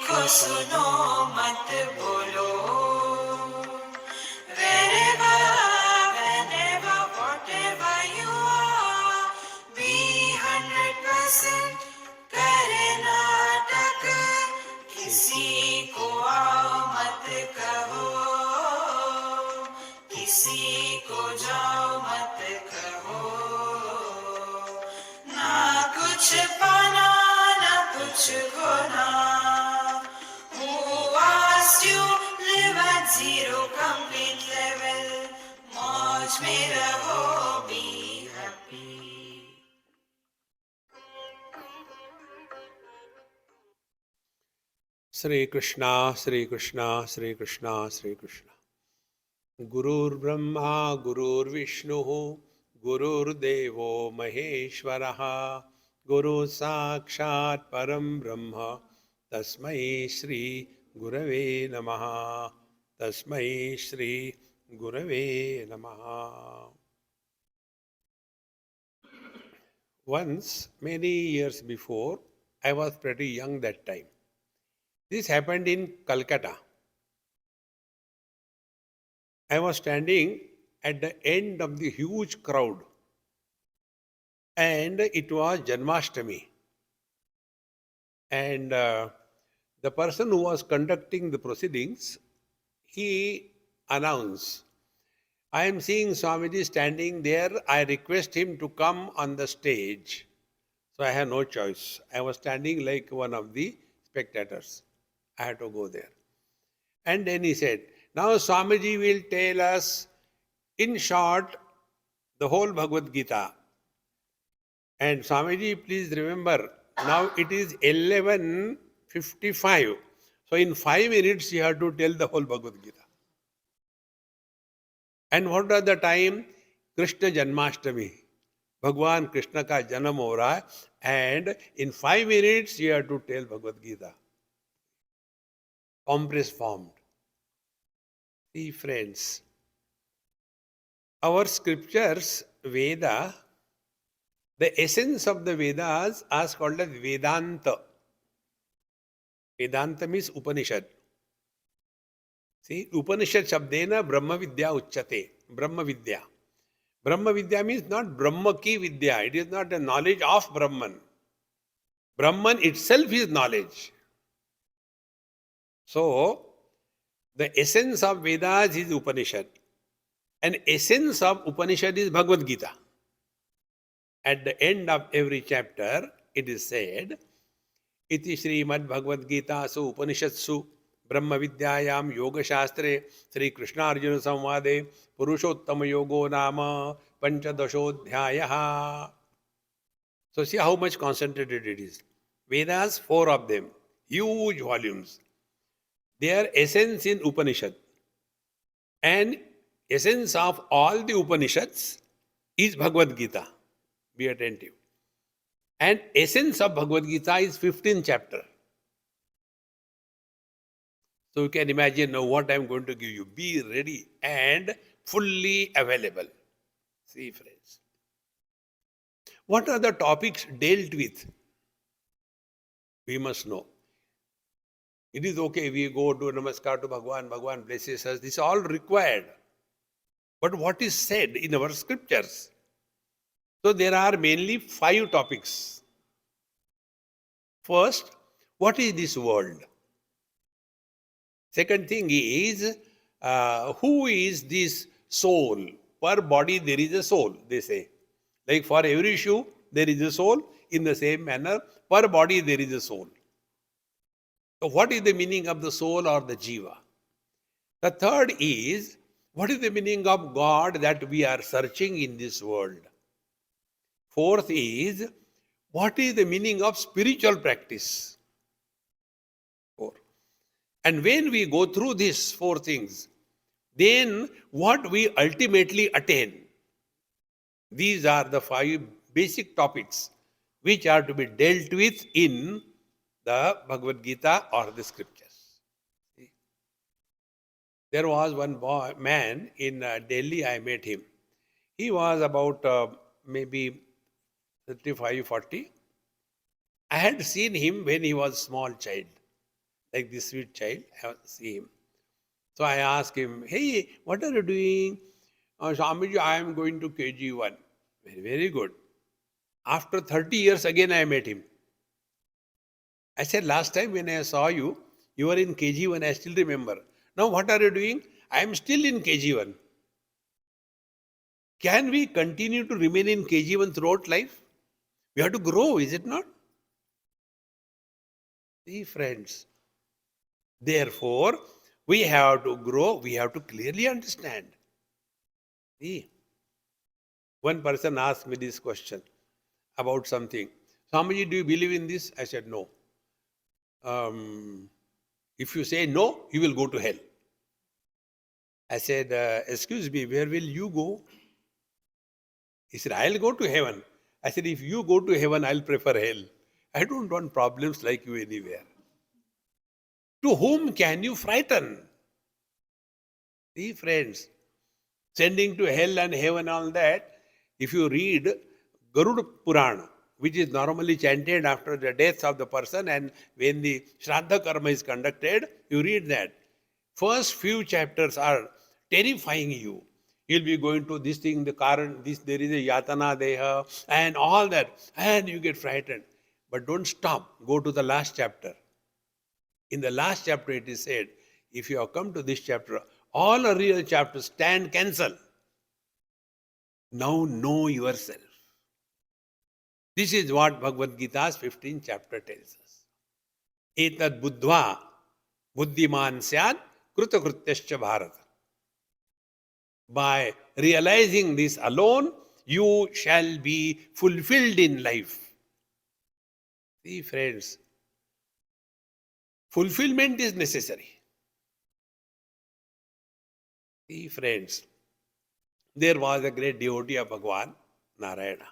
देखो सुनो मत बोलो. Wherever, whenever, whatever you are, be 100% करे नाटक. किसी को आओ मत कहो, किसी को जाओ मत कहो. ना कुछ पाना ना कुछ खोना. Who asked you live at zero complete level? मौज में रहो, be happy. Shri Krishna, Shri Krishna, Shri Krishna, Shri Krishna. Gurur Brahma, Gurur Vishnu, Gurur Devo Maheshwaraha, Guru Sakshat Param Brahma, Tasmai Shri Gurave Namaha, Tasmai Shri Gurave Namaha. Once, many years before, I was pretty young that time. This happened in Calcutta. I was standing at the end of the huge crowd, and it was Janmashtami. And the person who was conducting the proceedings, he announced, I am seeing Swamiji standing there. I request him to come on the stage. So I had no choice. I was standing like one of the spectators. I had to go there. And then he said, now Swamiji will tell us in short the whole Bhagavad Gita. And Swamiji, please remember, now it is 11:55. So in 5 minutes you have to tell the whole Bhagavad Gita. And what was the time? Krishna Janmashtami. Bhagwan Krishna ka janam ho raha hai, and in 5 minutes you have to tell Bhagavad Gita. Compressed form. See friends, our scriptures, Veda, the essence of the Vedas is called as Vedanta. Vedanta means Upanishad. See, Upanishad Shabdena Brahma Vidya Uchyate. Brahma Vidya. Brahma Vidya means not Brahma ki Vidya. It is not the knowledge of Brahman. Brahman itself is knowledge. So, the essence of Vedas is Upanishad. And essence of Upanishad is Bhagavad Gita. At the end of every chapter, it is said, Iti Srimad Bhagavad Gita Su Upanishadsu Brahma Vidyayam Yoga Shastre Sri Krishna Arjuna Samvade Purushottama Yogo Nama Panchadashodhyayaha. So see how much concentrated it is. Vedas, 4 of them, huge volumes. Their essence in Upanishad. And essence of all the Upanishads is Bhagavad Gita. Be attentive. And essence of Bhagavad Gita is 15th chapter. So you can imagine now what I am going to give you. Be ready and fully available. See friends. What are the topics dealt with? We must know. It is okay, we go do namaskar to Bhagwan, Bhagwan blesses us. This is all required. But what is said in our scriptures? So there are mainly 5 topics. First, what is this world? Second thing is, who is this soul? Per body there is a soul, they say. Like for every shoe, there is a soul. In the same manner, per body there is a soul. So what is the meaning of the soul or the jiva? The third is, what is the meaning of God that we are searching in this world? Fourth is, what is the meaning of spiritual practice? 4. And when we go through these 4 things, then what we ultimately attain? These are the 5 basic topics which are to be dealt with in the Bhagavad Gita or the scriptures. There was one man in Delhi, I met him. He was about maybe 35, 40. I had seen him when he was a small child. like this sweet child. I see him. So I asked him, hey, what are you doing? Swamiji, I am going to KG1. Very, very good. After 30 years, again I met him. I said, last time when I saw you, you were in KG1, I still remember. Now what are you doing? I am still in KG1. Can we continue to remain in KG1 throughout life? We have to grow, is it not? See, friends. Therefore, we have to grow, we have to clearly understand. See, one person asked me this question about something. Swamiji, do you believe in this? I said, no. If you say no, you will go to hell. I said, excuse me, where will you go? He said, I'll go to heaven. I said, if you go to heaven, I'll prefer hell. I don't want problems like you anywhere. To whom can you frighten? See, friends, sending to hell and heaven, all that, if you read Garuda Purana, which is normally chanted after the death of the person and when the Shraddha Karma is conducted, you read that. First few chapters are terrifying you. You'll be going to this thing, the current, this, there is a Yatana Deha, and all that, and you get frightened. But don't stop. Go to the last chapter. In the last chapter, it is said, if you have come to this chapter, all earlier chapters stand cancel. Now know yourself. This is what Bhagavad Gita's 15th chapter tells us. Etad buddhva buddhiman syad krutakrutyascha bharata. By realizing this alone, you shall be fulfilled in life. See, friends, fulfillment is necessary. See, friends, there was a great devotee of Bhagavan, Narayana.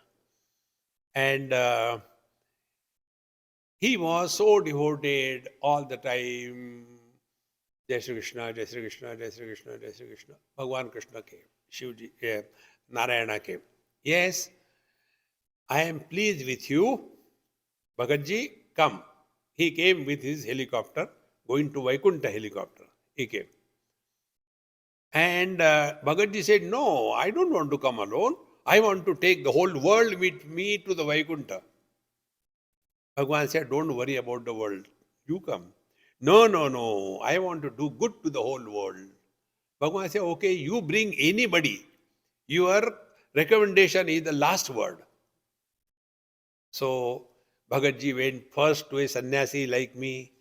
And he was so devoted all the time. Jai Shri Krishna, Jai Shri Krishna, Jai Shri Krishna, Jai Shri Krishna. Bhagavan Krishna came. Shivji, Narayana came. Yes, I am pleased with you. Bhagatji, come. He came with his helicopter, going to Vaikuntha helicopter. He came. And Bhagatji said, no, I don't want to come alone. I want to take the whole world with me to the Vaikuntha. Bhagavan said, don't worry about the world. You come. No, no, no. I want to do good to the whole world. Bhagavan said, okay, you bring anybody. Your recommendation is the last word. So Bhagatji went first to a sannyasi like me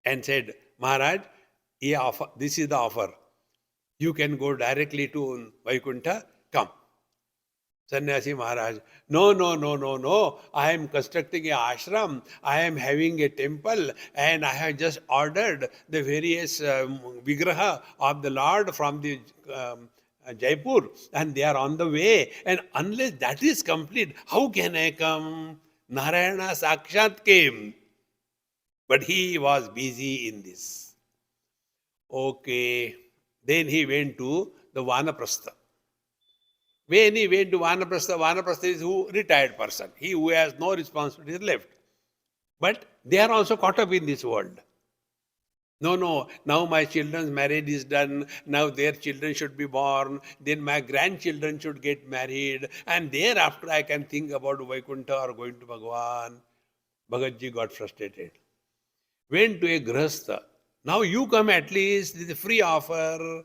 and said, Maharaj, this is the offer. You can go directly to Vaikuntha. Come. Sannyasi Maharaj, no, no, no, no, no. I am constructing a ashram. I am having a temple and I have just ordered the various vigraha of the Lord from the Jaipur and they are on the way. And unless that is complete, how can I come? Narayana Sakshat came. But he was busy in this. Okay. Then he went to the Vanaprastha. When he went to Vanaprastha is who? Retired person. He who has no responsibility left. But they are also caught up in this world. No, no, now my children's marriage is done. Now their children should be born. Then my grandchildren should get married. And thereafter I can think about Vaikuntha or going to Bhagavan. Bhagatji got frustrated. Went to a Grihastha. Now you come at least, this is a free offer.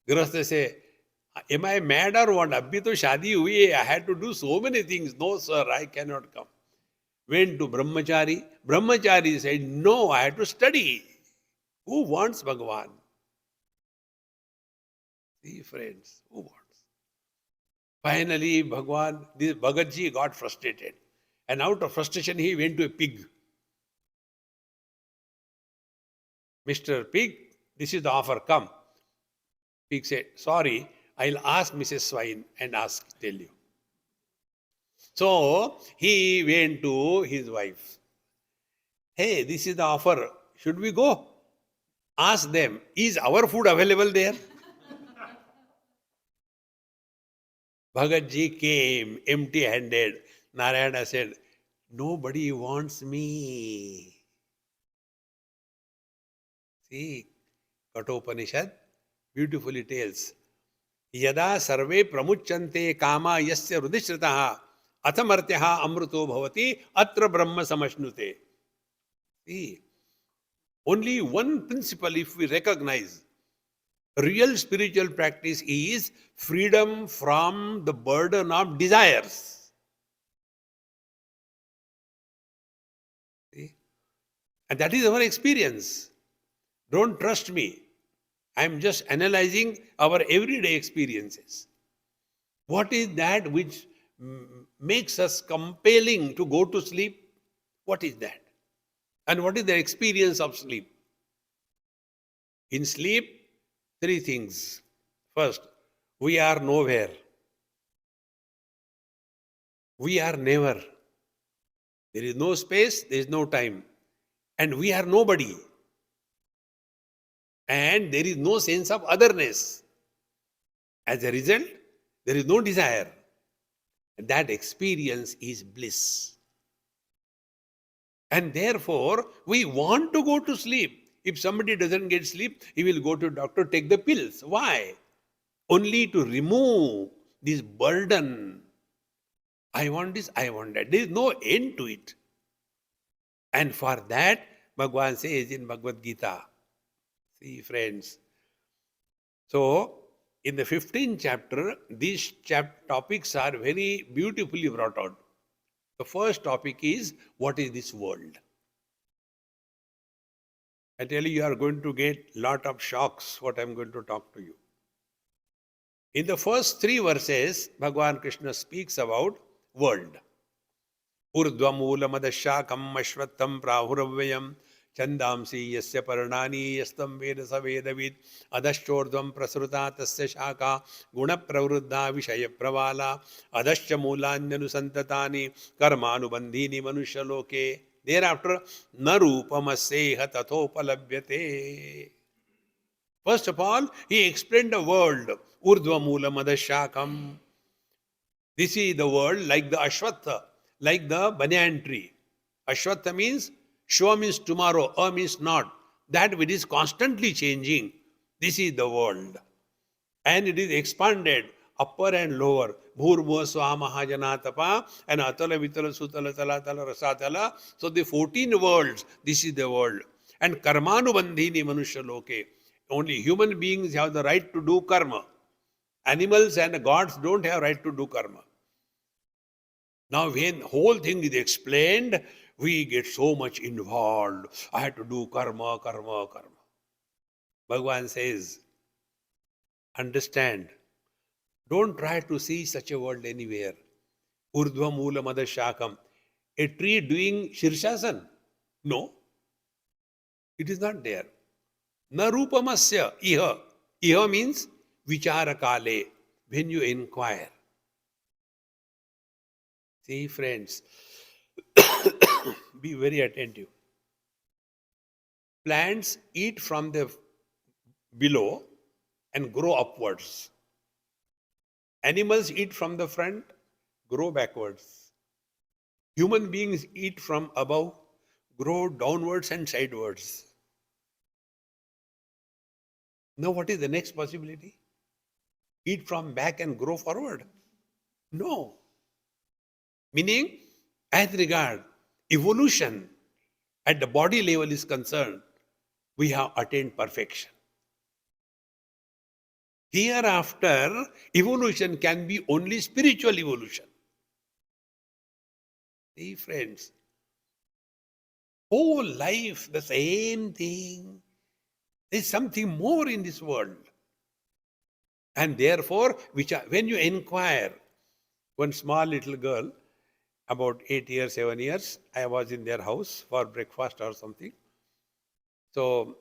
Grihastha say, am I mad or what? Abhi to shadi hui hai. I had to do so many things. No, sir, I cannot come. Went to Brahmachari. Brahmachari said, no, I had to study. Who wants Bhagavan? See, friends, who wants? Finally, this Bhagatji got frustrated. And out of frustration, he went to a pig. Mr. Pig, this is the offer, come. Pig said, sorry, I'll ask Mrs. Swine and tell you. So he went to his wife. Hey, this is the offer. Should we go? Ask them, is our food available there? Bhagatji came empty-handed. Narayana said, nobody wants me. See, Kathopanishad beautifully tells, Yada sarve pramuchante kama yasya rudishritaha athamartyaha amruto bhavati atra brahma samashnute. See, only one principle if we recognize, real spiritual practice is freedom from the burden of desires. See? And that is our experience. Don't trust me. I am just analyzing our everyday experiences. What is that which makes us compelling to go to sleep? What is that? And what is the experience of sleep? In sleep, three things. First, we are nowhere. We are never. There is no space, there is no time. And we are nobody. And there is no sense of otherness. As a result, there is no desire. That experience is bliss. And therefore, we want to go to sleep. If somebody doesn't get sleep, he will go to doctor, take the pills. Why? Only to remove this burden. I want this, I want that. There is no end to it. And for that, Bhagavan says in Bhagavad Gita, see friends. So, in the 15th chapter, these topics are very beautifully brought out. The first topic is, what is this world? I tell you, you are going to get lot of shocks what I am going to talk to you. In the first three verses, Bhagavan Krishna speaks about world. Urdhvamulamadasyakam ashvattam prahuravayam chandamsi yasya parnani yastam veda savedavid adashchordvam prasruta tasya shaka guna pravruddha vishaya pravala adascha mulanyanusantatani karmanubandhini manushaloke. Thereafter, narupamasseha tathopalabhyate. First of all, he explained the world. Urdhva mula madashakam. This is the world like the Ashwatha, like the banyan tree. Ashwatha means, Shwa means tomorrow, A means not. That which is constantly changing. This is the world. And it is expanded, upper and lower. Bhurbhuva Swamaha Janatapa and Atala Vitala Sutala Tala Tala Rasatala. So the 14 worlds, this is the world. And Karmanubandhini Manusha Loke. Only human beings have the right to do karma. Animals and gods don't have right to do karma. Now when whole thing is explained, we get so much involved. I have to do karma, karma, karma. Bhagavan says, understand, don't try to see such a world anywhere. Urdhva mula madashakam. A tree doing shirshasan? No. It is not there. Na rupamasya iha. Iha means vichara kale. When you inquire. See friends, be very attentive. Plants eat from the below and grow upwards. Animals eat from the front, grow backwards. Human beings eat from above, grow downwards and sidewards. Now what is the next possibility? Eat from back and grow forward? No. Meaning, as regard evolution at the body level is concerned, we have attained perfection. Hereafter, evolution can be only spiritual evolution. See, friends, whole life, the same thing. There is something more in this world. And therefore, when you inquire, one small little girl, about 8 years, 7 years, I was in their house for breakfast or something. So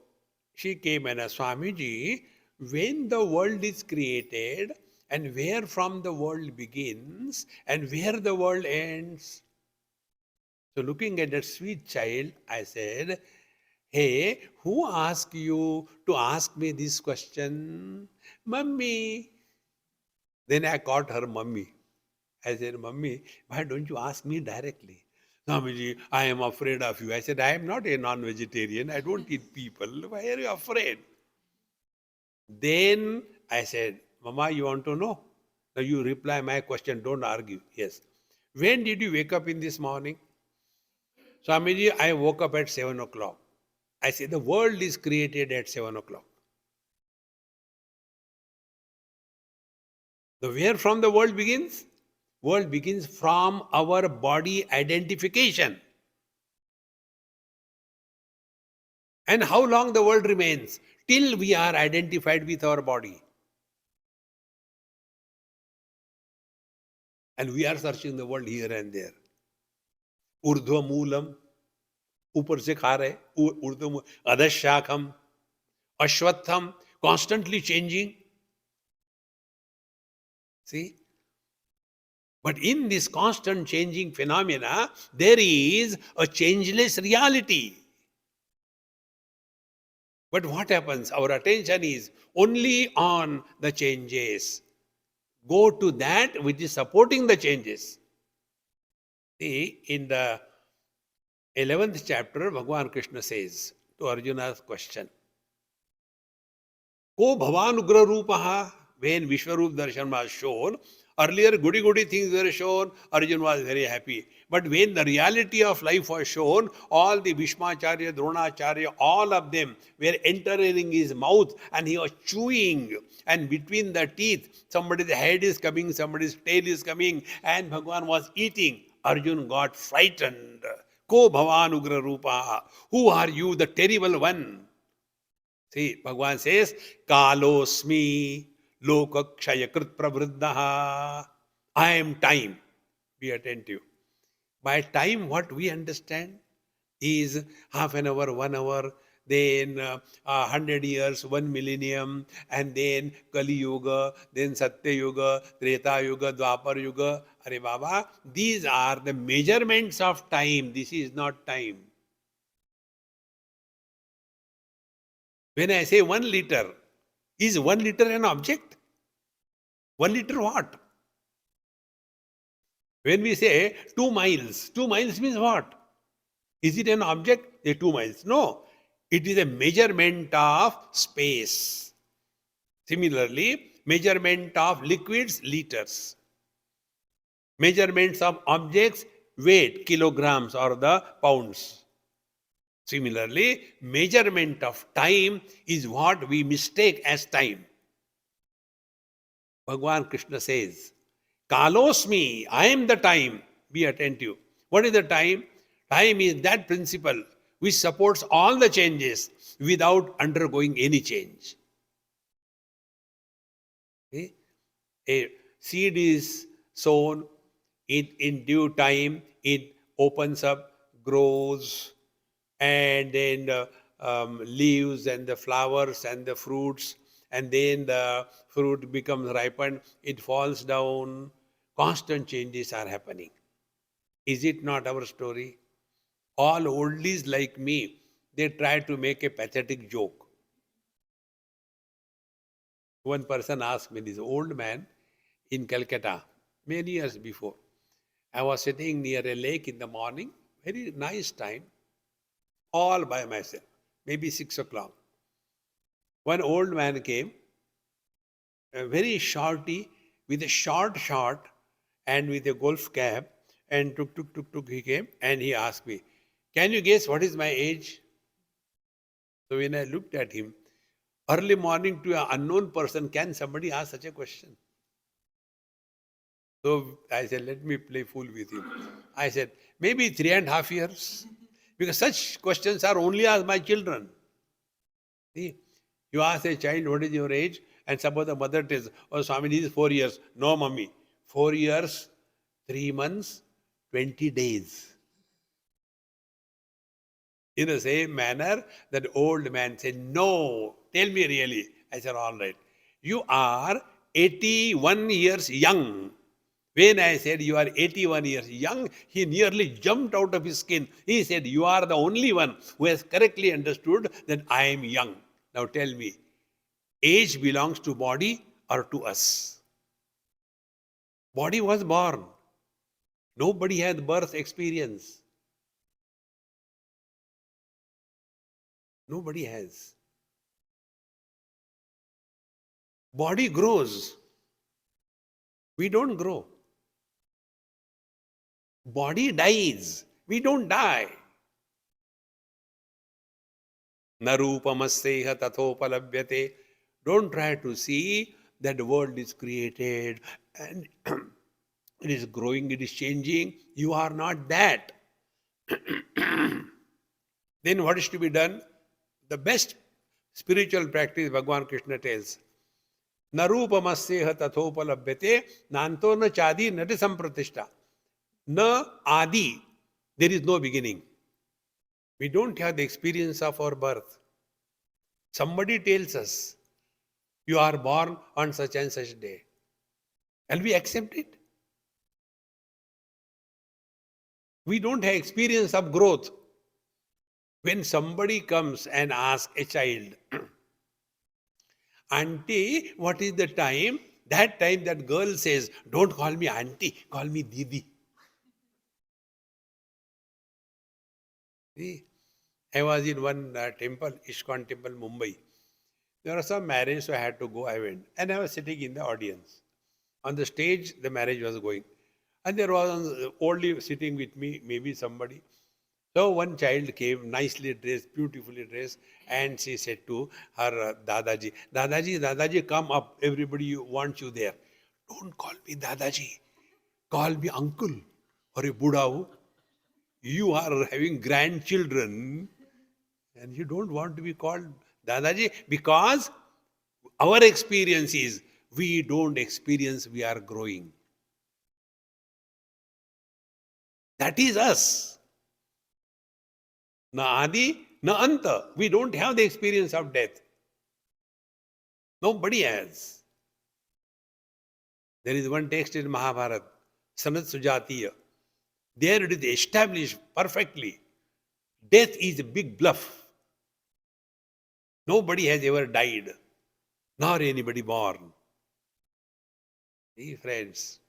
she came and asked, Swamiji, when the world is created and where from the world begins and where the world ends? So looking at that sweet child, I said, hey, who asked you to ask me this question? Mummy. Then I caught her mummy. I said, Mummy, why don't you ask me directly? Swamiji, I am afraid of you. I said, I am not a non-vegetarian. I don't eat people. Why are you afraid? Then I said, Mama, you want to know? Now you reply my question, don't argue. Yes. When did you wake up in this morning? Swamiji, I woke up at 7 o'clock. I said, the world is created at 7 o'clock. The where from the world begins? World begins from our body identification. And how long the world remains? Till we are identified with our body. And we are searching the world here and there. Urdhva moolam, ऊपर से खा रहे, urdhva adhashakam, ashwatham, constantly changing. See? But in this constant changing phenomena, there is a changeless reality. But what happens? Our attention is only on the changes. Go to that which is supporting the changes. See, in the 11th chapter, Bhagavan Krishna says to Arjuna's question, Ko bhavanugra rupaha, when Vishwarup darshan was shown, earlier goody things were shown, Arjuna was very happy. But when the reality of life was shown, all the Bhishmacharya, Dronacharya, all of them were entering his mouth and he was chewing. And between the teeth, somebody's head is coming, somebody's tail is coming, and Bhagavan was eating. Arjuna got frightened. Ko bhavanugra rupa. Who are you, the terrible one? See, Bhagavan says, Kalosmi lokakshayakrit pravriddaha. I am time. Be attentive. By time, what we understand is half an hour, 1 hour, then 100 years, 1 millennium, and then Kali Yuga, then Satya Yuga, Treta Yuga, Dwapar Yuga. Are Baba, these are the measurements of time. This is not time. When I say 1 liter, is 1 liter an object? 1 liter what? When we say 2 miles means what? Is it an object? 2 miles. No, it is a measurement of space. Similarly, measurement of liquids, liters. Measurements of objects, weight, kilograms or the pounds. Similarly, measurement of time is what we mistake as time. Bhagavan Krishna says, Kalosmi, I am the time. Be attentive. What is the time? Time is that principle which supports all the changes without undergoing any change. Okay? A seed is sown, in due time it opens up, grows, and then leaves and the flowers and the fruits, and then the fruit becomes ripened, it falls down. Constant changes are happening. Is it not our story? All oldies like me, they try to make a pathetic joke. One person asked me, this old man in Calcutta, many years before, I was sitting near a lake in the morning, very nice time, all by myself, maybe 6 o'clock. One old man came, very shorty, with a short and with a golf cap, and tuk, he came and he asked me, can you guess what is my age? So when I looked at him, early morning to an unknown person, can somebody ask such a question? So I said, let me play fool with him. I said, maybe 3.5 years. Because such questions are only asked by children. See, you ask a child, what is your age? And suppose the mother tells, oh, Swami, this is 4 years. No, mummy. 4 years, 3 months, 20 days. In the same manner, that old man said, no, tell me really. I said, all right. You are 81 years young. When I said you are 81 years young, he nearly jumped out of his skin. He said, you are the only one who has correctly understood that I am young. Now tell me, age belongs to body or to us? Body was born. Nobody had birth experience. Nobody has. Body grows. We don't grow. Body dies. We don't die. Narupamasseha tathopalabhyate. Don't try to see that the world is created and it is growing, it is changing. You are not that. Then what is to be done? The best spiritual practice, Bhagavan Krishna tells, Narupamasseha tathopalabhyate nanto na chadi nati sampratishta. Na adi. There is no beginning. We don't have the experience of our birth. Somebody tells us, you are born on such and such day. And we accept it. We don't have experience of growth. When somebody comes and asks a child, Auntie, what is the time? That time that girl says, don't call me auntie, call me Didi. See, I was in one temple, ISKCON temple, Mumbai. There was some marriage, so I had to go. I went. And I was sitting in the audience. On the stage, the marriage was going. And there was only sitting with me, maybe somebody. So one child came, nicely dressed, beautifully dressed, and she said to her Dadaji, Dadaji, Dadaji, come up. Everybody wants you there. Don't call me Dadaji. Call me uncle or a Buddha. You are having grandchildren and you don't want to be called Dadaji because our experience is we don't experience we are growing. That is us. Na adi, na anta. We don't have the experience of death. Nobody has. There is one text in Mahabharata, Sanat Sujatiya. There it is established perfectly. Death is a big bluff. Nobody has ever died, nor anybody born. See, friends.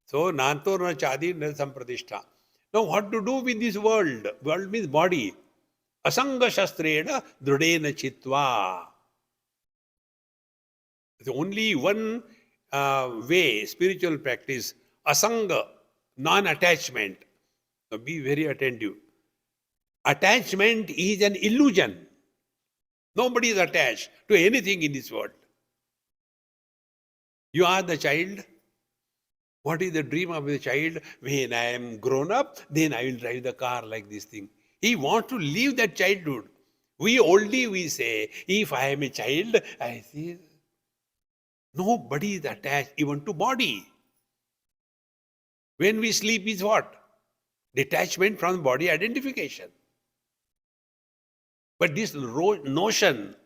So, nanto na chadi na sampradishta. Now, what to do with this world? World means body. Asanga shastrena drudena chitva. The only one way, spiritual practice, asanga, non-attachment. Now, be very attentive. Attachment is an illusion. Nobody is attached to anything in this world. You are the child. What is the dream of the child? When I am grown up, then I will drive the car like this thing. He wants to leave that childhood. We say, if I am a child, I see. Nobody is attached even to body. When we sleep is what? Detachment from body identification. But this notion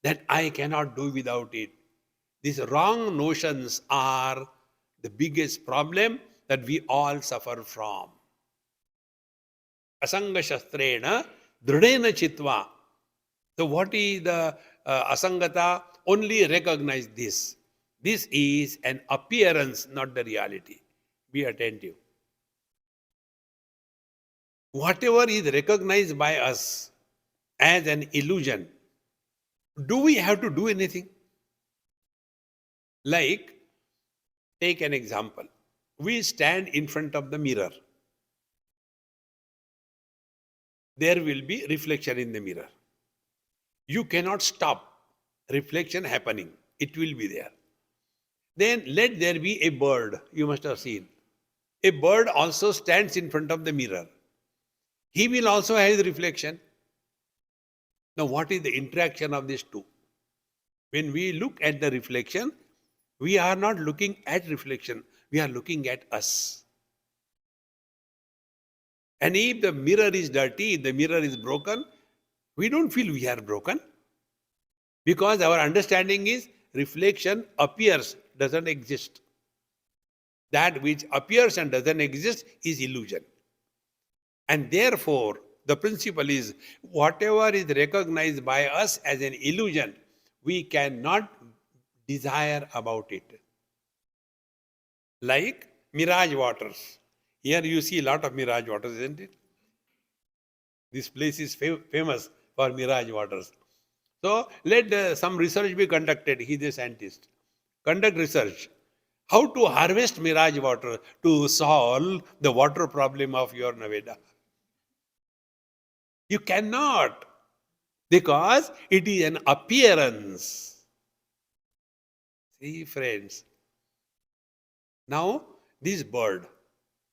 that I cannot do without it, these wrong notions are the biggest problem that we all suffer from. Asanga shastrena drudena chitva. So what is the asangata? Only recognize this. This is an appearance, not the reality. Be attentive. Whatever is recognized by us as an illusion, do we have to do anything? Like, take an example. We stand in front of the mirror. There will be reflection in the mirror. You cannot stop reflection happening. It will be there. Then let there be a bird. You must have seen. A bird also stands in front of the mirror. He will also have the reflection. Now, what is the interaction of these two? When we look at the reflection, we are not looking at reflection. We are looking at us. And if the mirror is dirty, if the mirror is broken, we don't feel we are broken. Because our understanding is reflection appears, doesn't exist. That which appears and doesn't exist is illusion. And therefore, the principle is whatever is recognized by us as an illusion, we cannot desire about it. Like mirage waters. Here you see a lot of mirage waters, isn't it? This place is famous for mirage waters. So let some research be conducted. He is a scientist. Conduct research. How to harvest mirage water to solve the water problem of your Naveda. You cannot, because it is an appearance. See, friends. Now, this bird,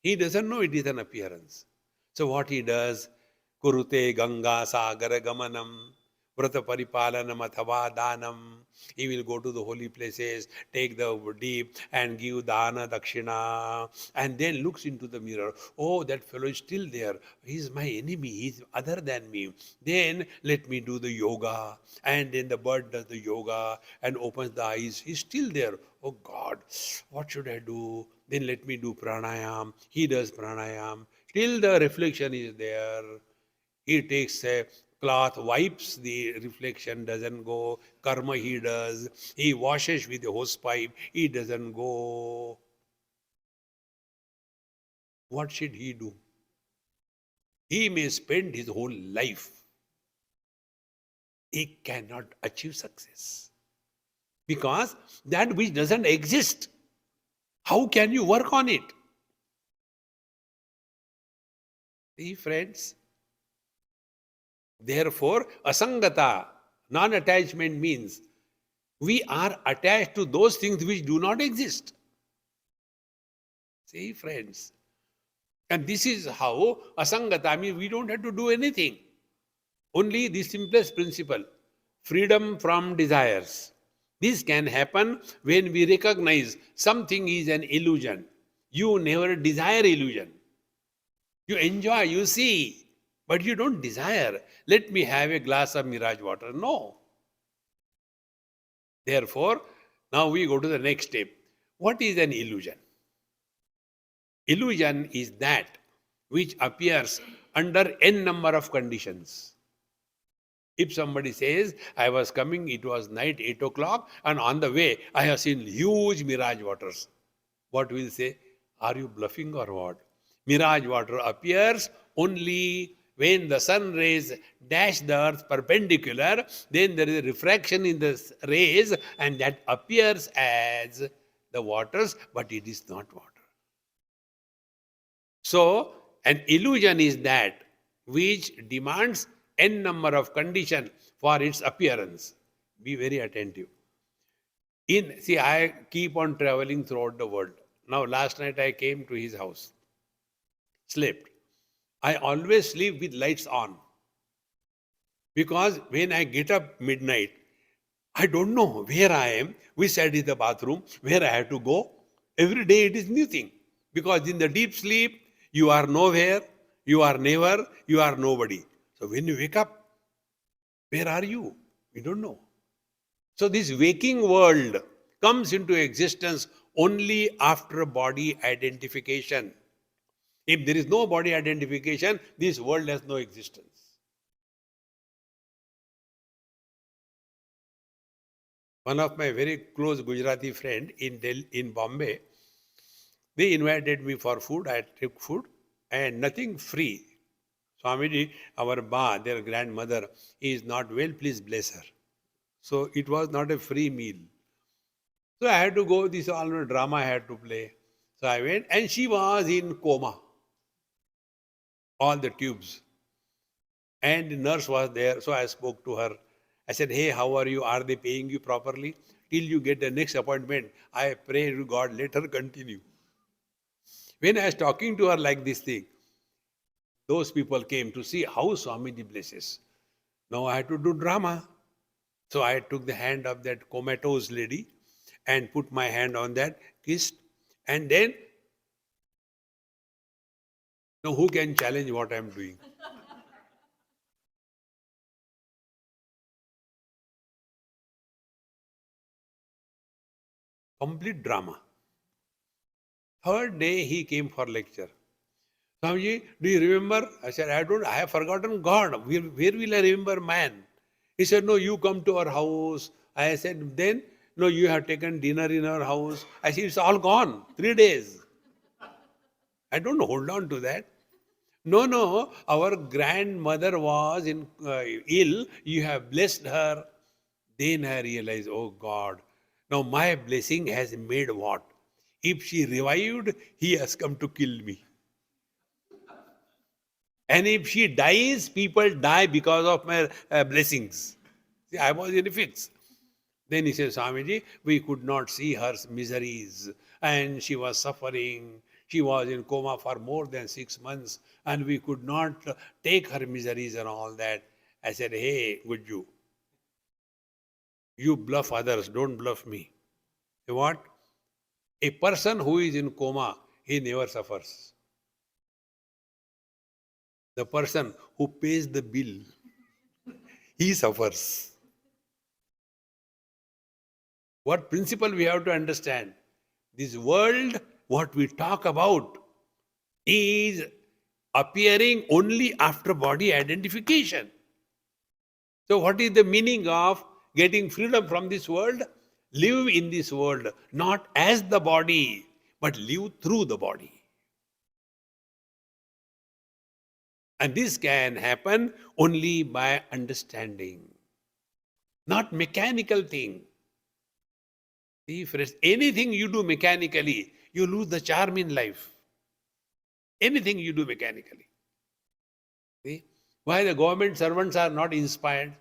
he doesn't know it is an appearance. So what he does, kurute ganga sagara gamanam, vrata paripalanam athava danam. He will go to the holy places, take the deep and give dana dakshina, and then looks into the mirror. Oh, that fellow is still there. He is my enemy. He is other than me. Then let me do the yoga. And then the bird does the yoga and opens the eyes. He is still there. Oh God, what should I do? Then let me do pranayam. He does pranayam. Till the reflection is there. He takes a cloth, wipes the reflection, doesn't go. Karma he does. He washes with a hose pipe, he doesn't go. What should he do? He may spend his whole life. He cannot achieve success. Because that which doesn't exist, how can you work on it? See, friends, therefore, asangata, non-attachment means we are attached to those things which do not exist. See, friends. And this is how asangata, I mean, we don't have to do anything. Only the simplest principle, freedom from desires. This can happen when we recognize something is an illusion. You never desire illusion. You enjoy, you see, but you don't desire. Let me have a glass of mirage water. No. Therefore, now we go to the next step. What is an illusion? Illusion is that which appears under n number of conditions. If somebody says, I was coming, it was night 8 o'clock, and on the way I have seen huge mirage waters. What will say? Are you bluffing or what? Mirage water appears only when the sun rays dash the earth perpendicular, then there is a refraction in the rays, and that appears as the waters, but it is not water. So, an illusion is that which demands n number of conditions for its appearance. Be very attentive. See, I keep on traveling throughout the world. Now, last night I came to his house, slept. I always sleep with lights on. Because when I get up midnight, I don't know where I am, which side is the bathroom, where I have to go. Every day it is new thing. Because in the deep sleep, you are nowhere, you are never, you are nobody. So when you wake up, where are you? We don't know. So this waking world comes into existence only after body identification. If there is no body identification, this world has no existence. One of my very close Gujarati friend in Bombay, they invited me for food. I took food and nothing free. Swamiji, our Ma, their grandmother, is not well, please bless her. So it was not a free meal. So I had to go, this all drama I had to play. So I went and she was in coma. All the tubes. And the nurse was there, so I spoke to her. I said, hey, how are you? Are they paying you properly? Till you get the next appointment, I pray to God, let her continue. When I was talking to her like this thing, those people came to see how Swamiji blesses. Now I had to do drama. So I took the hand of that comatose lady and put my hand on that, kissed, and then, now who can challenge what I am doing? Complete drama. Third day he came for lecture. Swamiji, do you remember? I said, I have forgotten God. Where will I remember man? He said, no, you come to our house. I said, then, no, you have taken dinner in our house. I said, it's all gone. 3 days. I don't hold on to that. No, no, our grandmother was ill. You have blessed her. Then I realized, oh God, now my blessing has made what? If she revived, he has come to kill me. And if she dies, people die because of my blessings. See, I was in a fix. Then he says, Swamiji, we could not see her miseries, and she was suffering. She was in coma for more than 6 months, and we could not take her miseries and all that. I said, hey, Gujju, you bluff others, don't bluff me. You what? A person who is in coma, he never suffers. The person who pays the bill, he suffers. What principle we have to understand? This world, what we talk about, is appearing only after body identification. So, what is the meaning of getting freedom from this world? Live in this world, not as the body, but live through the body. And this can happen only by understanding, not mechanical thing. If anything you do mechanically, you lose the charm in life. Anything you do mechanically. See? Why the government servants are not inspired?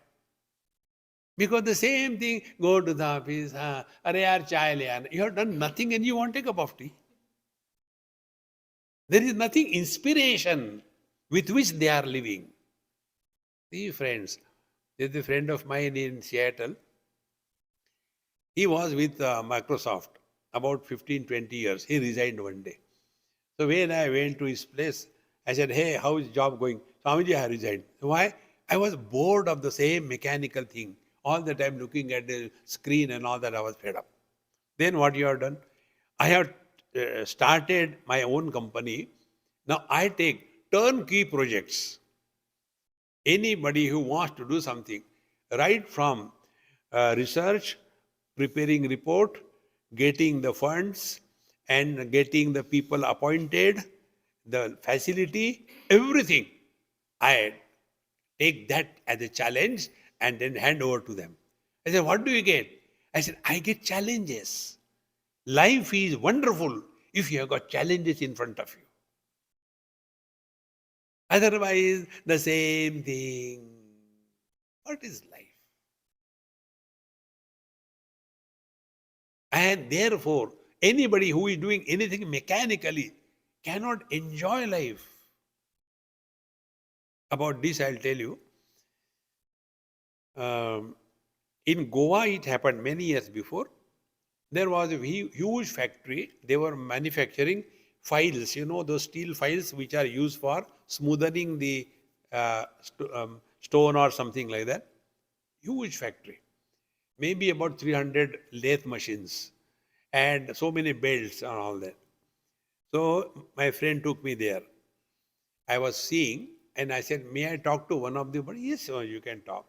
Because the same thing, go to the office, are yaar chai le aana. You have done nothing and you want to take a cup of tea. There is nothing inspiration with which they are living. See, friends, there is a friend of mine in Seattle. He was with Microsoft about 15, 20 years. He resigned one day. So when I went to his place, I said, hey, how is job going? Swamiji, I resigned. Why? I was bored of the same mechanical thing. All the time looking at the screen and all that, I was fed up. Then what you have done? I have started my own company. Now I take turnkey projects. Anybody who wants to do something, right from research, preparing report, getting the funds, and getting the people appointed, the facility, everything. I take that as a challenge and then hand over to them. I said, what do you get? I said, I get challenges. Life is wonderful if you have got challenges in front of you. Otherwise, the same thing. What is life? And therefore, anybody who is doing anything mechanically cannot enjoy life. About this, I'll tell you. In Goa, it happened many years before. There was a huge factory. They were manufacturing files, those steel files which are used for smoothing the stone or something like that. Huge factory. Maybe about 300 lathe machines and so many belts and all that. So my friend took me there. I was seeing and I said, may I talk to one of them? But yes, sir, you can talk.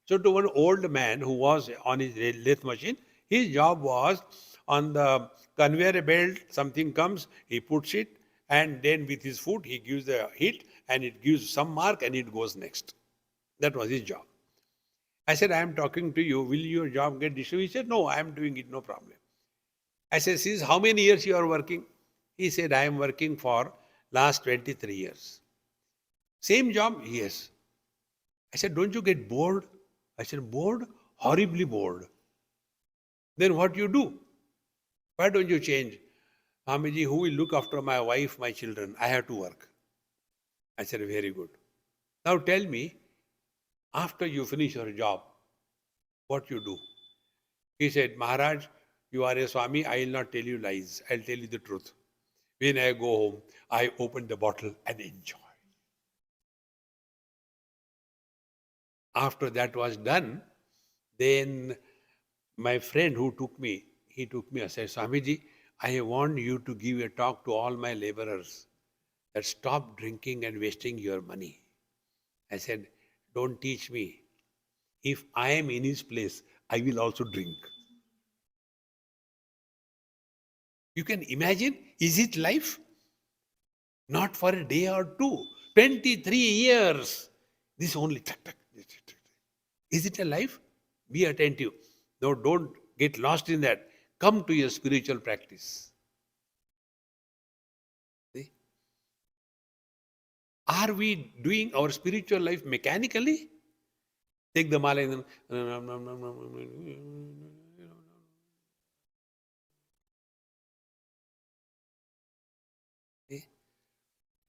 So to one old man who was on his lathe machine, his job was on the conveyor belt, something comes, he puts it, and then with his foot he gives the hit and it gives some mark and it goes next. That was his job. I said, I am talking to you. Will your job get disturbed? He said, no, I am doing it, no problem. I said, since how many years you are working? He said, I am working for last 23 years. Same job? Yes. I said, don't you get bored? I said, bored? Horribly bored. Then what you do? Why don't you change? Swamiji, who will look after my wife, my children? I have to work. I said, very good. Now tell me, after you finish your job, what you do? He said, Maharaj, you are a Swami, I will not tell you lies. I'll tell you the truth. When I go home, I open the bottle and enjoy. After that was done, then my friend who took me, he took me aside, Swamiji, I want you to give a talk to all my laborers that stop drinking and wasting your money. I said, don't teach me. If I am in his place, I will also drink. You can imagine, is it life? Not for a day or two. 23 years. This only. Is it a life? Be attentive. No, don't get lost in that. Come to your spiritual practice. See? Are we doing our spiritual life mechanically? Take the mala and then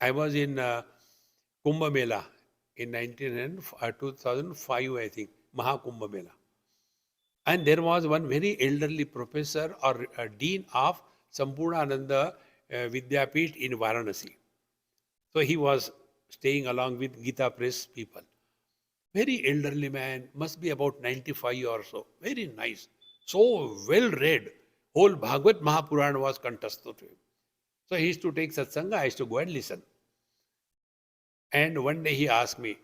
I was in Kumbh Mela in 2005, I think, Mahakumbh Mela. And there was one very elderly professor or dean of Sampurnananda Vidyapith in Varanasi. So he was staying along with Gita Press people. Very elderly man, must be about 95 or so. Very nice. So well read. Whole Bhagavad Mahapurana was contasth to him. So he used to take satsanga, I used to go and listen. And one day he asked me,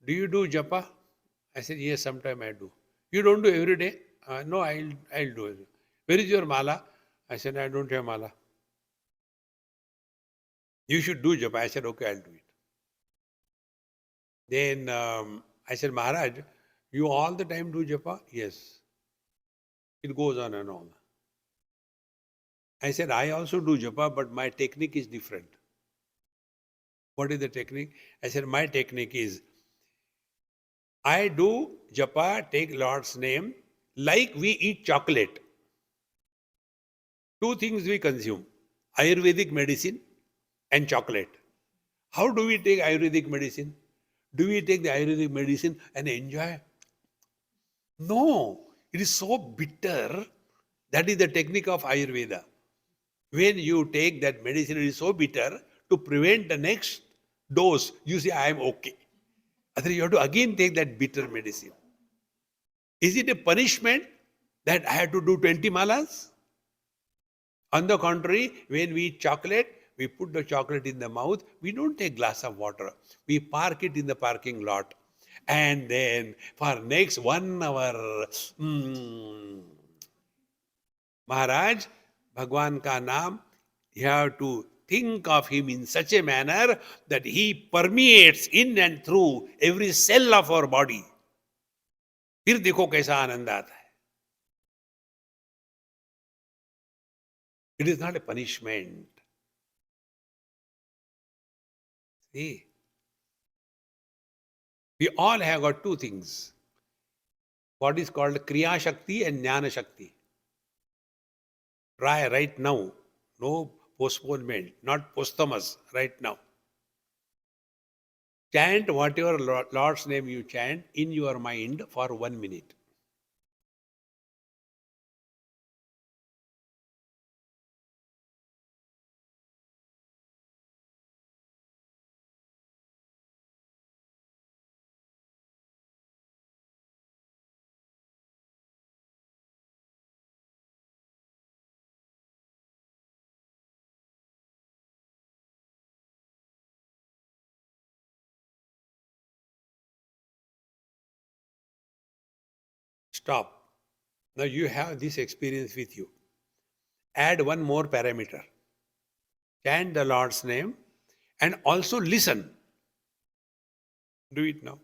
do you do japa? I said, yes, sometime I do. You don't do every day? No, I'll do it. Where is your mala? I said, I don't have mala. You should do japa. I said, okay, I'll do it. Then I said, Maharaj, you all the time do japa? Yes. It goes on and on. I said, I also do japa, but my technique is different. What is the technique? I said, my technique is, I do japa, take Lord's name, like we eat chocolate. Two things we consume, Ayurvedic medicine and chocolate. How do we take Ayurvedic medicine? Do we take the Ayurvedic medicine and enjoy? No, it is so bitter. That is the technique of Ayurveda. When you take that medicine, it is so bitter, to prevent the next dose, you say, I am okay. Otherwise, you have to again take that bitter medicine. Is it a punishment that I have to do 20 malas? On the contrary, when we eat chocolate, we put the chocolate in the mouth, we don't take glass of water. We park it in the parking lot. And then for next 1 hour, Maharaj, Bhagwan ka naam, you have to think of him in such a manner that he permeates in and through every cell of our body. फिर देखो कैसा आनंद आता है. It is not a punishment. See, we all have got two things. What is called Kriya Shakti and Jnana Shakti. Try right now. No postponement, not posthumous, right now. Chant whatever Lord's name you chant in your mind for 1 minute. Stop. Now you have this experience with you. Add one more parameter. Chant the Lord's name and also listen. Do it now.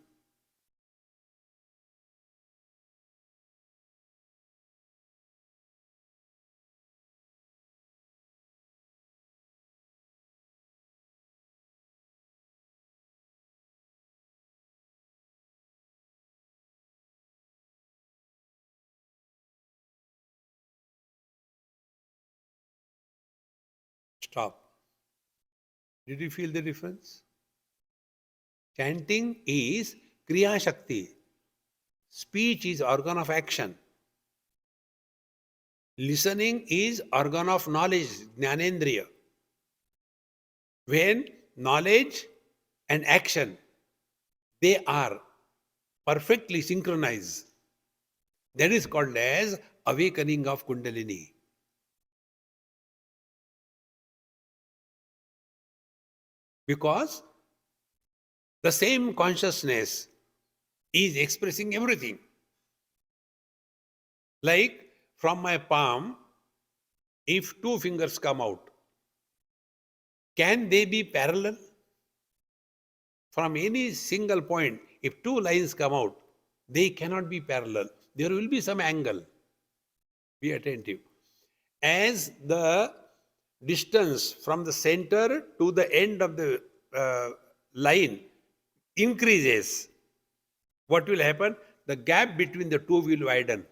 Stop. Did you feel the difference? Chanting is Kriya Shakti. Speech is organ of action. Listening is organ of knowledge, Jnanendriya. When knowledge and action, they are perfectly synchronized, that is called as awakening of Kundalini. Because the same consciousness is expressing everything. Like from my palm, if two fingers come out, can they be parallel? From any single point, if two lines come out, they cannot be parallel. There will be some angle. Be attentive. As the distance from the center to the end of the line increases, what will happen? The gap between the two will widen.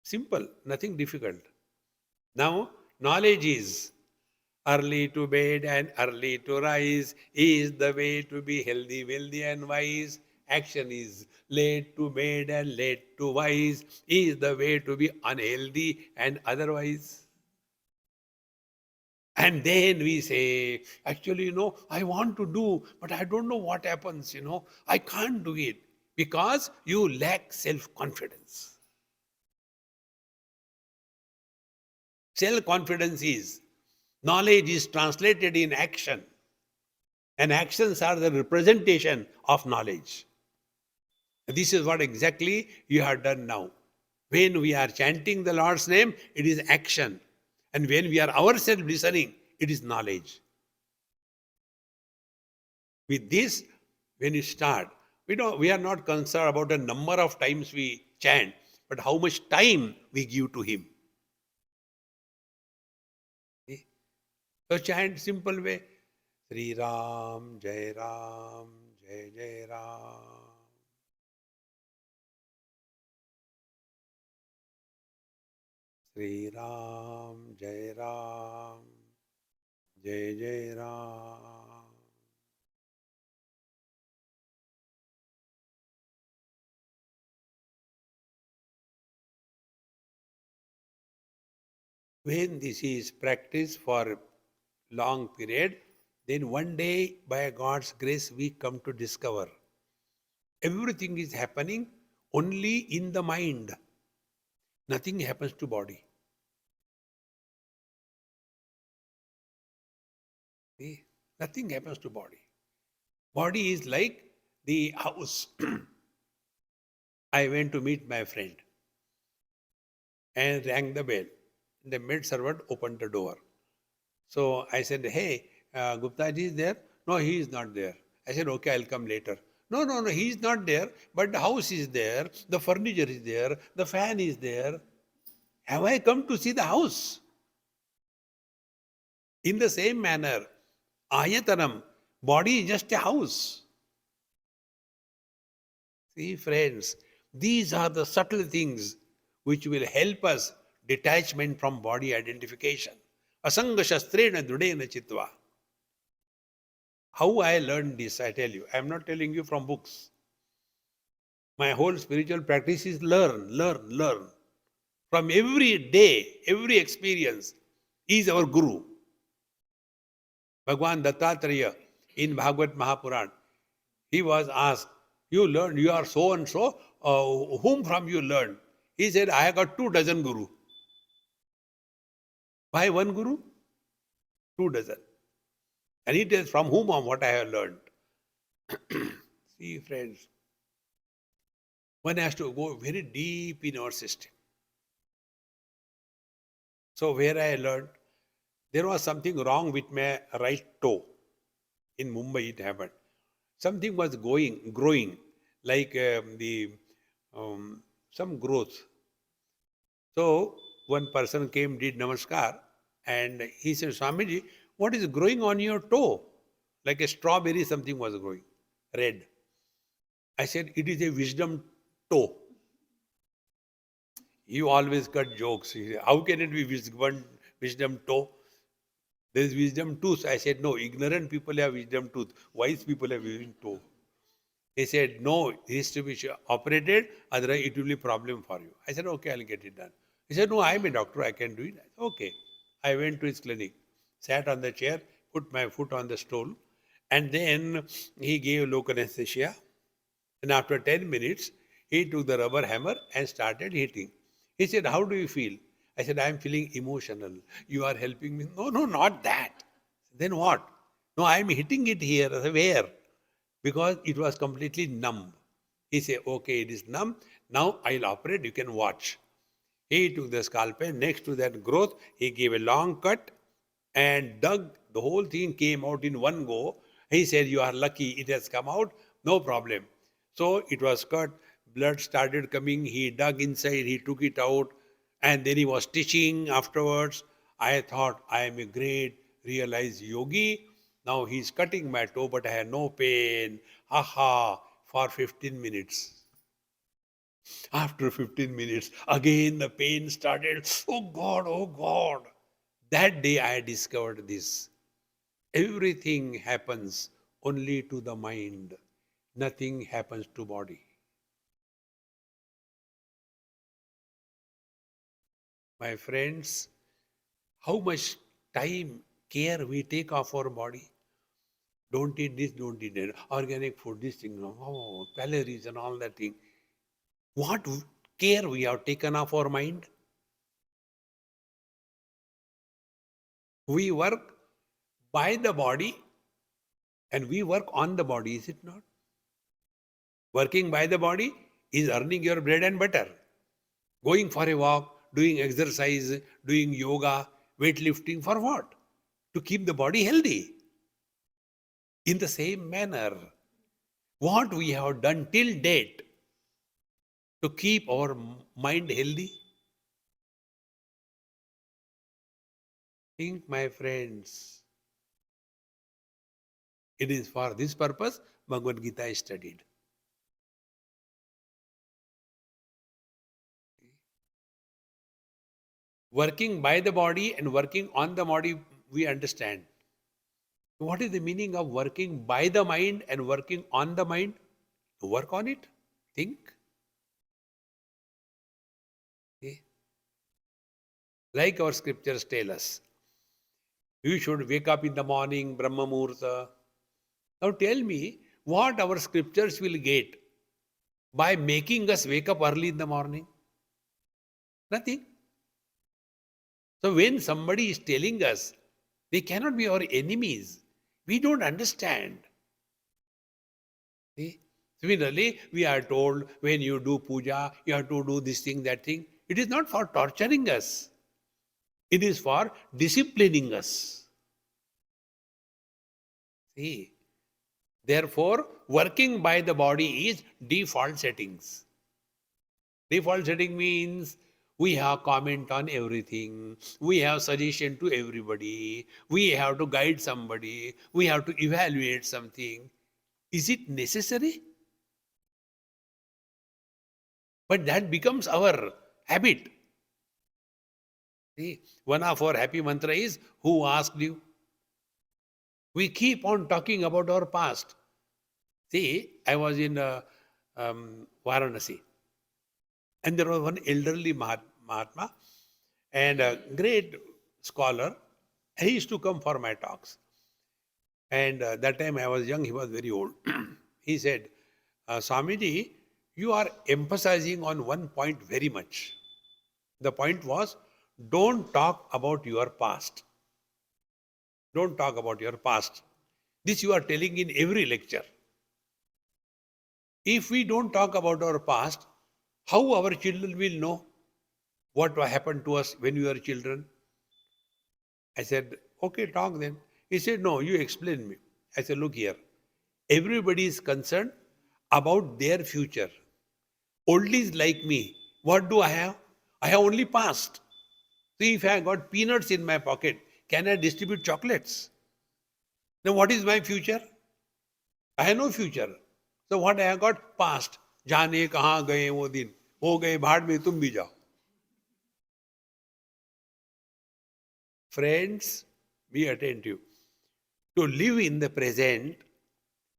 Simple, nothing difficult. Now, knowledge is early to bed and early to rise is the way to be healthy, wealthy, and wise. Action is late to bed and late to wise is the way to be unhealthy and otherwise. And then we say, actually, I want to do, but I don't know what happens, I can't do it because you lack self-confidence. Self-confidence is knowledge is translated in action, and actions are the representation of knowledge. This is what exactly you have done now. When we are chanting the Lord's name, it is action. And when we are ourselves listening, it is knowledge. With this, when you start, we are not concerned about the number of times we chant, but how much time we give to Him. So chant simple way. Sri Ram, Jai Ram, Jai Jai Ram. Sri Ram, Jai Ram, Jai Jai Ram. When this is practiced for a long period, then one day, by God's grace, we come to discover everything is happening only in the mind. Nothing happens to body. See? Nothing happens to body. Body is like the house. I went to meet my friend and rang the bell. The maid servant opened the door. So I said, hey, Gupta ji is there? No, he is not there. I said, okay, I'll come later. No, he is not there, but the house is there, the furniture is there, the fan is there. Have I come to see the house? In the same manner, ayatanam, body is just a house. See, friends, these are the subtle things which will help us detachment from body identification. Asanga shastrena dudena chitva. How I learned this, I tell you. I am not telling you from books. My whole spiritual practice is learn. From every day, every experience is our guru. Bhagwan Dattatreya in Bhagavad Mahapuran, he was asked, you learned, you are so and so, whom from you learned? He said, I have got 24 guru. Why one guru? 24. And it is from whom or what I have learned. See, friends, one has to go very deep in our system. So where I learned, there was something wrong with my right toe. In Mumbai it happened. Something was growing, like some growth. So one person came, did namaskar, and he said, Swamiji, what is growing on your toe? Like a strawberry, something was growing, red. I said, it is a wisdom toe. You always cut jokes. He said, how can it be wisdom toe? There is wisdom tooth. I said, no, ignorant people have wisdom tooth. Wise people have wisdom toe. He said, no, it is to be operated, otherwise it will be a problem for you. I said, okay, I'll get it done. He said, no, I'm a doctor, I can do it. Said, okay. I went to his clinic, sat on the chair, put my foot on the stool, and then he gave local anesthesia. And after 10 minutes, he took the rubber hammer and started hitting. He said, how do you feel? I said, I'm feeling emotional. You are helping me. No, not that. Then what? No, I'm hitting it here. I said, where? Because it was completely numb. He said, okay, it is numb. Now I'll operate. You can watch. He took the scalpel. Next to that growth, he gave a long cut and dug The whole thing came out in one go. He said, "You are lucky, it has come out, no problem." So it was cut, blood started coming, he dug inside, he took it out, and then he was stitching afterwards. I thought, I am a great realized yogi. Now he's cutting my toe, but I had no pain. Ha ha, for 15 minutes. After 15 minutes, again the pain started. Oh God, oh God. That day I discovered this. Everything happens only to the mind. Nothing happens to body. My friends, how much time, care we take of our body. Don't eat this, don't eat that. Organic food, this thing, oh, calories and all that thing. What care we have taken of our mind? We work by the body and we work on the body, is it not? Working by the body is earning your bread and butter. Going for a walk, doing exercise, doing yoga, weightlifting for what? To keep the body healthy. In the same manner, what we have done till date to keep our mind healthy? Think, my friends, it is for this purpose Bhagavad Gita is studied. Working by the body and working on the body, we understand. What is the meaning of working by the mind and working on the mind? Work on it. Think. Okay. Like our scriptures tell us, you should wake up in the morning, Brahma Muhurta. Now tell me what our scriptures will get by making us wake up early in the morning? Nothing. So when somebody is telling us, they cannot be our enemies. We don't understand. See? Similarly, we are told when you do puja, you have to do this thing, that thing. It is not for torturing us. It is for disciplining us. See? Therefore, working by the body is default settings. Default setting means we have comment on everything. We have suggestion to everybody. We have to guide somebody. We have to evaluate something. Is it necessary? But that becomes our habit. See, one of our happy mantra is, who asked you? We keep on talking about our past. See, I was in Varanasi, and there was one elderly Mahatma and a great scholar. He used to come for my talks. And that time I was young, he was very old. He said, Swamiji, you are emphasizing on one point very much. The point was, don't talk about your past. Don't talk about your past. This you are telling in every lecture. If we don't talk about our past, how our children will know what happened to us when we were children? I said, okay, talk then. He said, no, you explain me. I said, look here. Everybody is concerned about their future. Oldies like me, what do I have? I have only past. See, if I got peanuts in my pocket, can I distribute chocolates? Then what is my future? I have no future. So what I have got? Past. जाने कहाँ गए वो दिन हो गए भाड़ में तुम भी जाओ. Friends, be attentive. To live in the present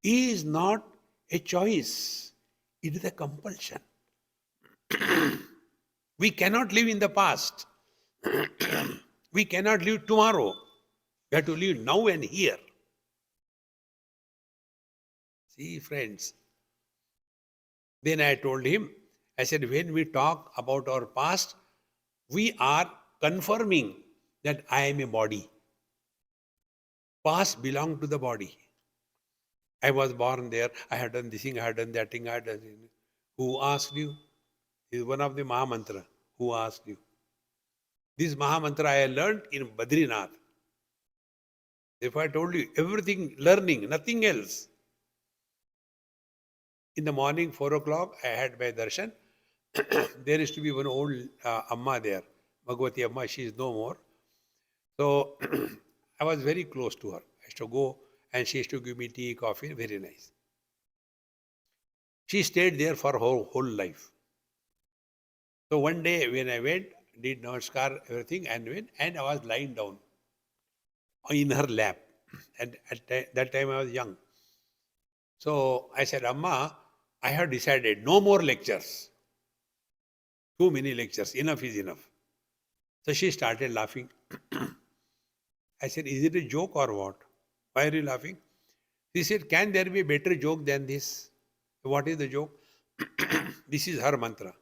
is not a choice. It is a compulsion. We cannot live in the past. We cannot live tomorrow. We have to live now and here. See, friends. Then I told him, I said, when we talk about our past, we are confirming that I am a body. Past belongs to the body. I was born there, I had done this thing, I had done that thing, I had done this thing. Who asked you? This is one of the Mahamantra. Who asked you? This Mahamantra I learned in Badrinath. If I told you everything, learning, nothing else. In the morning, 4 o'clock, I had my darshan. There used to be one old Amma there, Bhagavati Amma, she is no more. So I was very close to her. I used to go and she used to give me tea, coffee, very nice. She stayed there for her whole life. So one day when I went, did namaskar, everything, and went, and I was lying down in her lap. And at that time I was young. So I said, Amma, I have decided no more lectures. Too many lectures, enough is enough. So she started laughing. I said, is it a joke or what? Why are you laughing? She said, can there be a better joke than this? What is the joke? This is her mantra.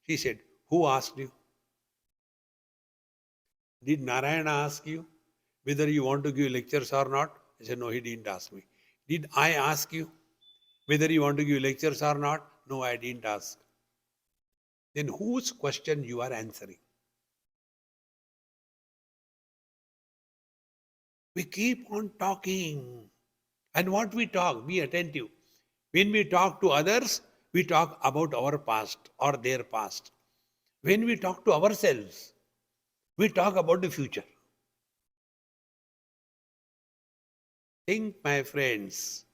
She said, who asked you? Did Narayana ask you whether you want to give lectures or not? I said, no, he didn't ask me. Did I ask you whether you want to give lectures or not? No, I didn't ask. Then whose question you are answering? We keep on talking. And what we talk, be attentive. When we talk to others, we talk about our past or their past. When we talk to ourselves, we talk about the future. Think, my friends,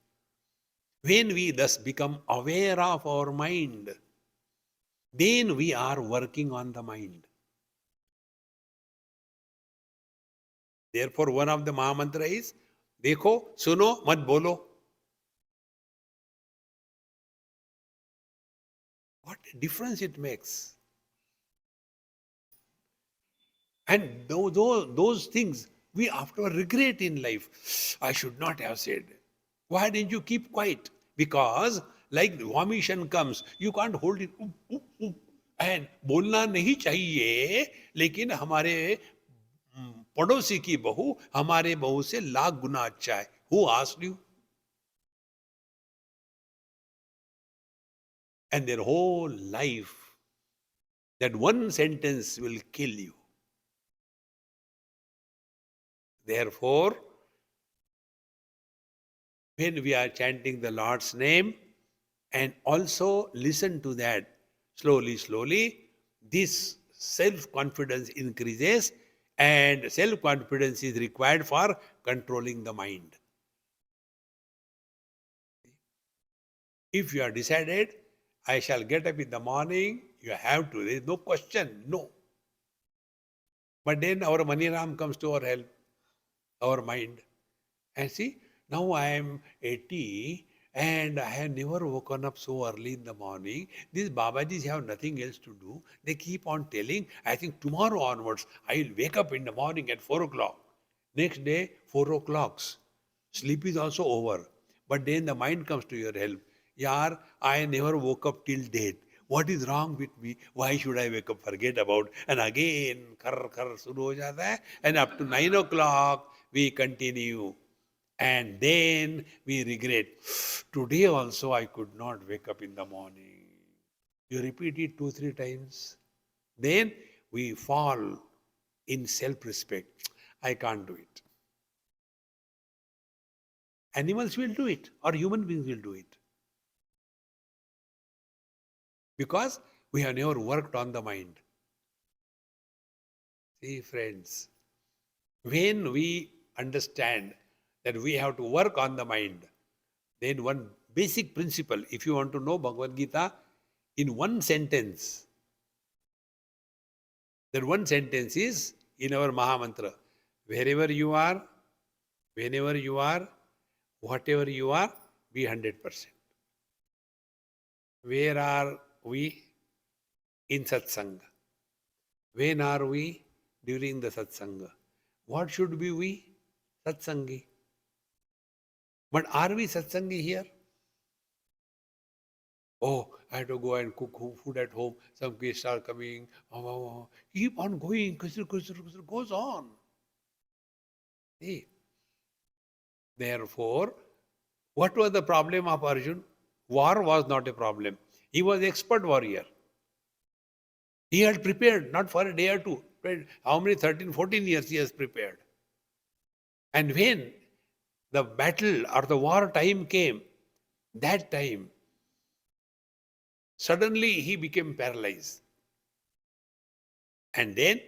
when we thus become aware of our mind, then we are working on the mind. Therefore, one of the Mahamantra is, Dekho, suno, mat bolo. What a difference it makes. And those things we afterward regret in life. I should not have said. Why didn't you keep quiet? Because like vomition comes, you can't hold it. And बोलना नहीं चाहिए, लेकिन हमारे पड़ोसी की बहू हमारे बहू से लाख गुना अच्छा है. Who asked you? And their whole life, that one sentence will kill you. Therefore, when we are chanting the Lord's name and also listen to that slowly, this self-confidence increases, and self-confidence is required for controlling the mind. If you are decided, I shall get up in the morning, you have to, there is no question, no. But then our Maniram comes to our help, our mind. And see, now I am 80 and I have never woken up so early in the morning. These Babajis have nothing else to do. They keep on telling, I think tomorrow onwards, I will wake up in the morning at 4 o'clock. Next day, 4 o'clock. Sleep is also over. But then the mind comes to your help. Yaar, I never woke up till date. What is wrong with me? Why should I wake up? Forget about. And again, kar shuru ho jata hai. And up to 9 o'clock, we continue. And then we regret. Today also I could not wake up in the morning. You repeat it 2-3 times. Then we fall in self-respect. I can't do it. Animals will do it, or human beings will do it. Because we have never worked on the mind. See, friends, when we understand that we have to work on the mind, then one basic principle, if you want to know Bhagavad Gita, in one sentence, that one sentence is in our Mahamantra. Wherever you are, whenever you are, whatever you are, be 100%. Where are we? In Satsanga. When are we? During the Satsanga. What should be we? Satsangi. But are we Satsangi here? Oh, I have to go and cook food at home. Some guests are coming. Keep on going. Goes on. See? Therefore, what was the problem of Arjun? War was not a problem. He was expert warrior. He had prepared, not for a day or two. How many? 13, 14 years he has prepared. And when the battle or the war time came, that time, suddenly he became paralyzed. And then,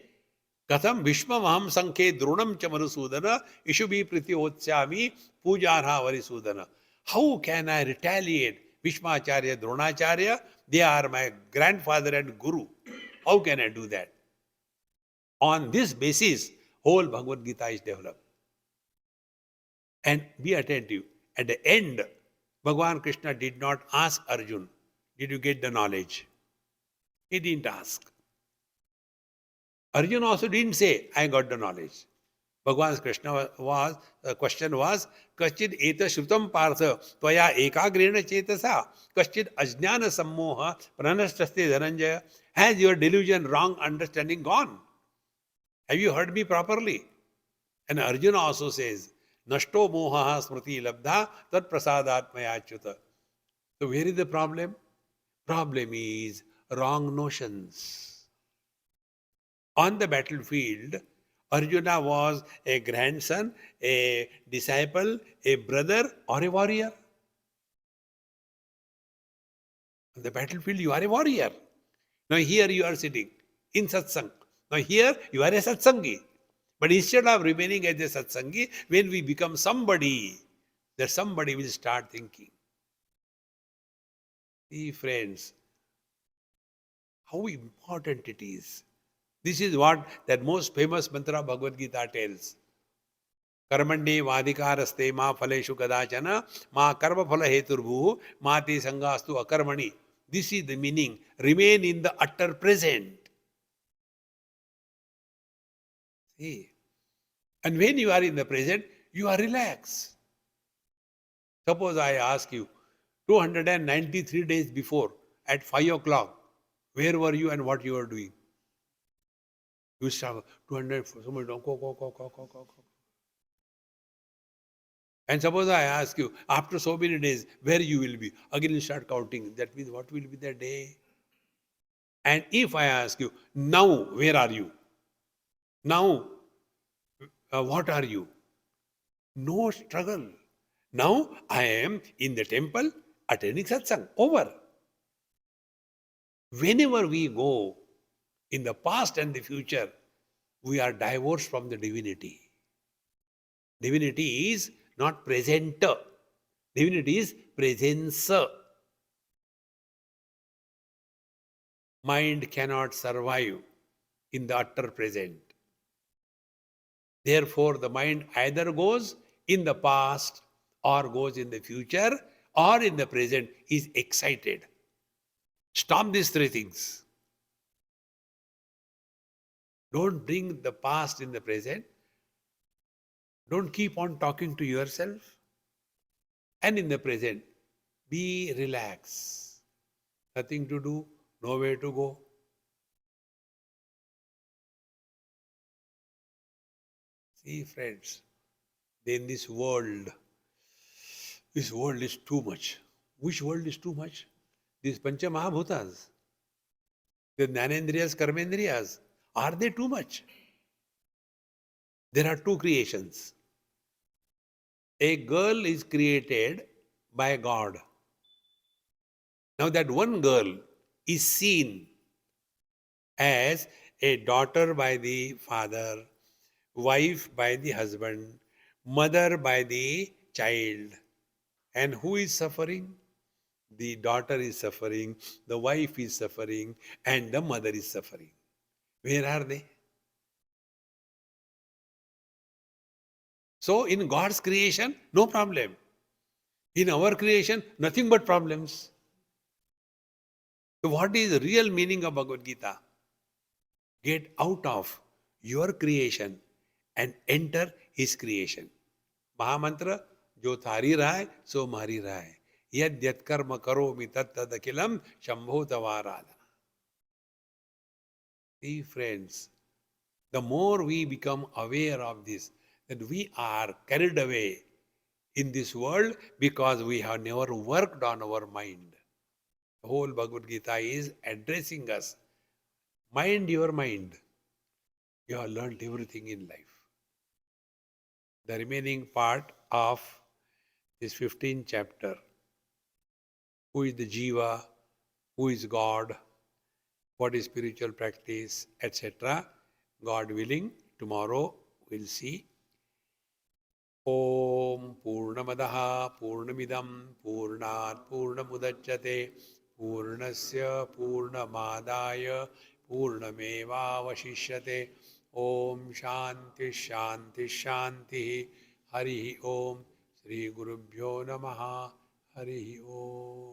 Katham Vishmamaham Sankhe Dronam Chamarusudana Ishubi Prityotsami Pujanha Varisudana. How can I retaliate Bhishmacharya, Dronacharya? They are my grandfather and guru. How can I do that? On this basis, whole Bhagavad Gita is developed. And be attentive. At the end, Bhagavan Krishna did not ask Arjun, did you get the knowledge? He didn't ask. Arjun also didn't say, I got the knowledge. Bhagavan Krishna was, the question was, Kachid eta shrutam partha tvaya ekagrena chetasa kachid ajnana sammoha pranashtaste dhananjaya. Has your delusion, wrong understanding gone? Have you heard me properly? And Arjuna also says, Nashto moha smriti labdha tat prasadatmaya achyuta. So where is the problem? Problem is wrong notions. On the battlefield, Arjuna was a grandson, a disciple, a brother, or a warrior. On the battlefield, you are a warrior. Now here you are sitting in satsang. Now here you are a satsangi. But instead of remaining as a satsangi, when we become somebody, that somebody will start thinking. See, friends, how important it is. This is what that most famous mantra Bhagavad Gita tells. Karmande vadikaraste ma phaleshu kadachana ma karma phala heturbhu mati sangastu akarmani. This is the meaning. Remain in the utter present. See? And when you are in the present, you are relaxed. Suppose I ask you, 293 days before, at 5 o'clock, where were you and what you were doing? You start 200, somebody go. And suppose I ask you, after so many days, where you will be? Again you start counting. That means what will be the day? And if I ask you, now where are you? Now, what are you? No struggle. Now I am in the temple attending satsang. Over. Whenever we go in the past and the future, we are divorced from the divinity. Divinity is not present. Divinity is presence. Mind cannot survive in the utter present. Therefore, the mind either goes in the past or goes in the future or in the present, is excited. Stop these three things. Don't bring the past in the present. Don't keep on talking to yourself. And in the present, be relaxed. Nothing to do, nowhere to go. See, friends, then this world is too much. Which world is too much? These Pancha Mahabhutas, the Jnanendriyas, Karmendriyas, are they too much? There are two creations. A girl is created by God. Now that one girl is seen as a daughter by the father, wife by the husband, mother by the child. And who is suffering? The daughter is suffering, the wife is suffering, and the mother is suffering. Where are they? So in God's creation, no problem. In our creation, nothing but problems. So what is the real meaning of Bhagavad Gita? Get out of your creation and enter his creation. Mahamantra, जो थारी रहा है सो मारी रहा है यद यद कर्म करोमि तत् तद अखिलम Shambho तवाराधना. See, friends, the more we become aware of this, that we are carried away in this world because we have never worked on our mind. The whole Bhagavad Gita is addressing us. Mind your mind. You have learned everything in life. the remaining part of this 15th chapter. Who is the Jiva? Who is God? What is spiritual practice, etc. God willing, tomorrow we'll see. Om Purnamadaha Purnamidam Purnat Purnamudachyate Purnasya Purnamadaya Purnamevavashishyate. Om Shanti Shanti Shanti. Hari Om. Sri Gurubhyo Namaha. Hari Om.